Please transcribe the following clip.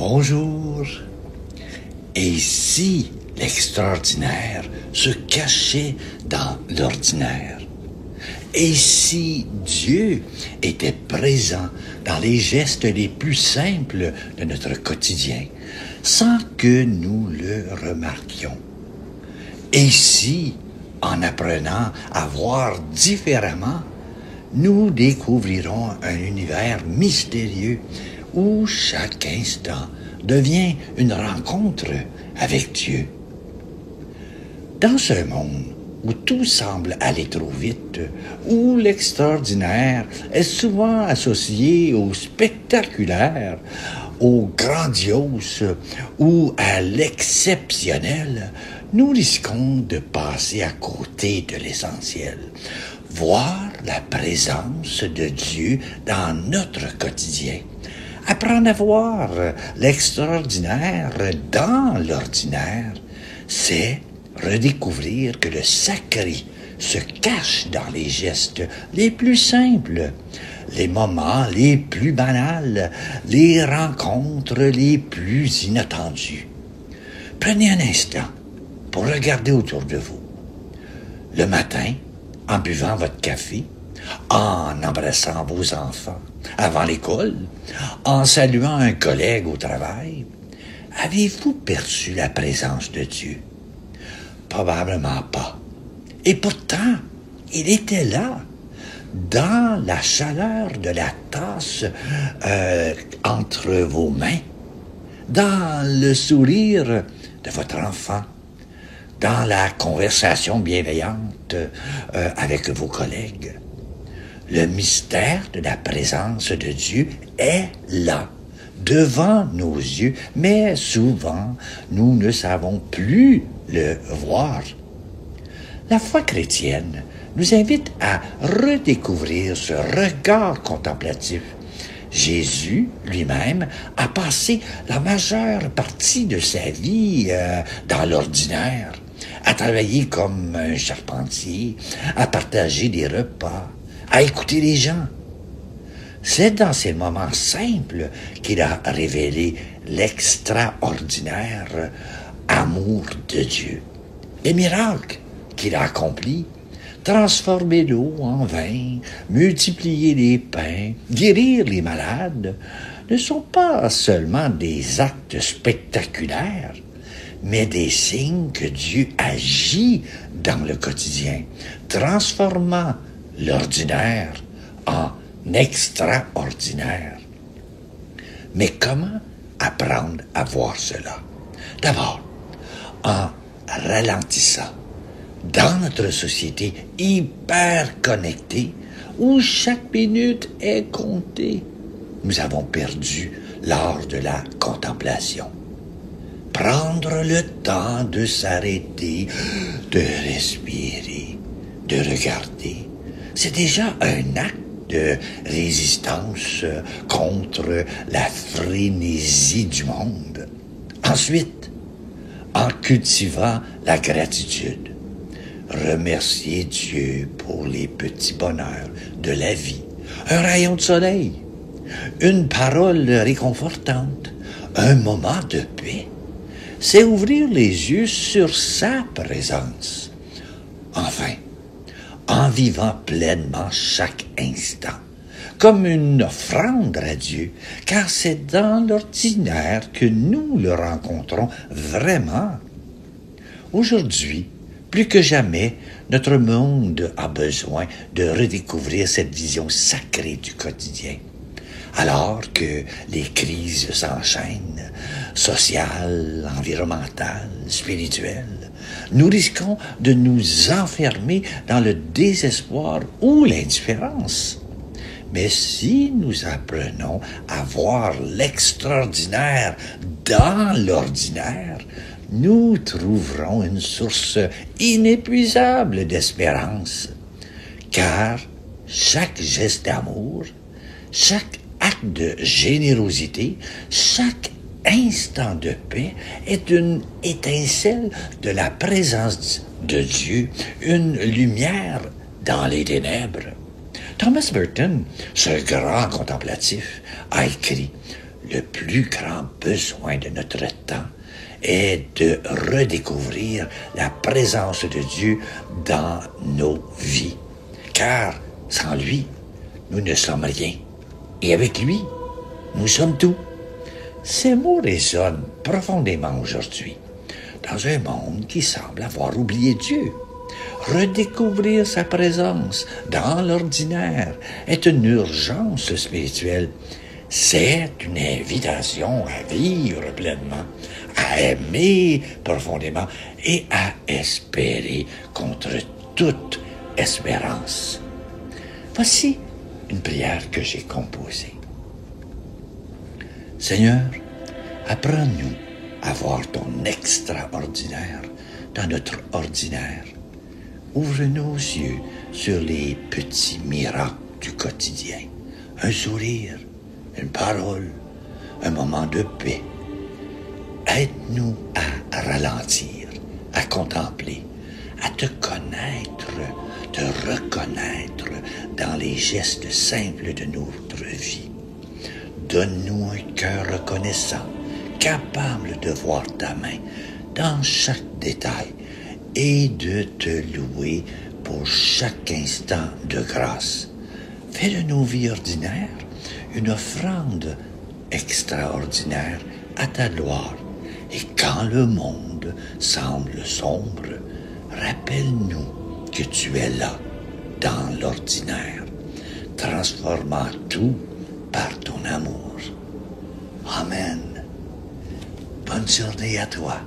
Bonjour. Et si l'extraordinaire se cachait dans l'ordinaire? Et si Dieu était présent dans les gestes les plus simples de notre quotidien, sans que nous le remarquions? Et si, en apprenant à voir différemment, nous découvrirons un univers mystérieux où chaque instant devient une rencontre avec Dieu? Dans ce monde où tout semble aller trop vite, où l'extraordinaire est souvent associé au spectaculaire, au grandiose ou à l'exceptionnel, nous risquons de passer à côté de l'essentiel. Voir la présence de Dieu dans notre quotidien. Apprendre à voir l'extraordinaire dans l'ordinaire, c'est redécouvrir que le sacré se cache dans les gestes les plus simples, les moments les plus banals, les rencontres les plus inattendues. Prenez un instant pour regarder autour de vous. Le matin, en buvant votre café, en embrassant vos enfants avant l'école, en saluant un collègue au travail, avez-vous perçu la présence de Dieu? Probablement pas. Et pourtant, il était là, dans la chaleur de la tasse entre vos mains, dans le sourire de votre enfant, dans la conversation bienveillante avec vos collègues. Le mystère de la présence de Dieu est là, devant nos yeux, mais souvent, nous ne savons plus le voir. La foi chrétienne nous invite à redécouvrir ce regard contemplatif. Jésus lui-même a passé la majeure partie de sa vie dans l'ordinaire, à travailler comme un charpentier, à partager des repas, à écouter les gens. C'est dans ces moments simples qu'il a révélé l'extraordinaire amour de Dieu. Les miracles qu'il a accomplis, transformer l'eau en vin, multiplier les pains, guérir les malades, ne sont pas seulement des actes spectaculaires, mais des signes que Dieu agit dans le quotidien, transformant l'ordinaire en extraordinaire. Mais comment apprendre à voir cela? D'abord, en ralentissant. Dans notre société hyper connectée, où chaque minute est comptée, nous avons perdu l'art de la contemplation. Prendre le temps de s'arrêter, de respirer, de regarder, c'est déjà un acte de résistance contre la frénésie du monde. Ensuite, en cultivant la gratitude, remercier Dieu pour les petits bonheurs de la vie, un rayon de soleil, une parole réconfortante, un moment de paix. C'est ouvrir les yeux sur sa présence. Enfin, en vivant pleinement chaque instant, comme une offrande à Dieu, car c'est dans l'ordinaire que nous le rencontrons vraiment. Aujourd'hui, plus que jamais, notre monde a besoin de redécouvrir cette vision sacrée du quotidien. Alors que les crises s'enchaînent, sociales, environnementales, spirituelles, nous risquons de nous enfermer dans le désespoir ou l'indifférence. Mais si nous apprenons à voir l'extraordinaire dans l'ordinaire, nous trouverons une source inépuisable d'espérance. Car chaque geste d'amour, chaque acte de générosité, chaque instant de paix est une étincelle de la présence de Dieu, une lumière dans les ténèbres. Thomas Merton, ce grand contemplatif, a écrit « le plus grand besoin de notre temps est de redécouvrir la présence de Dieu dans nos vies. Car sans lui, nous ne sommes rien. Et avec lui, nous sommes tout. Ces mots résonnent profondément aujourd'hui, dans un monde qui semble avoir oublié Dieu. Redécouvrir sa présence dans l'ordinaire est une urgence spirituelle. C'est une invitation à vivre pleinement, à aimer profondément et à espérer contre toute espérance. Voici une prière que j'ai composée. Seigneur, apprends-nous à voir ton extraordinaire dans notre ordinaire. Ouvre nos yeux sur les petits miracles du quotidien. Un sourire, une parole, un moment de paix. Aide-nous à ralentir, à contempler, à te connaître, te reconnaître dans les gestes simples de notre vie. Donne-nous un cœur reconnaissant, capable de voir ta main dans chaque détail et de te louer pour chaque instant de grâce. Fais de nos vies ordinaires une offrande extraordinaire à ta gloire. Et quand le monde semble sombre, rappelle-nous que tu es là, dans l'ordinaire, transformant tout par ton amour. Amen. Bonne journée à toi.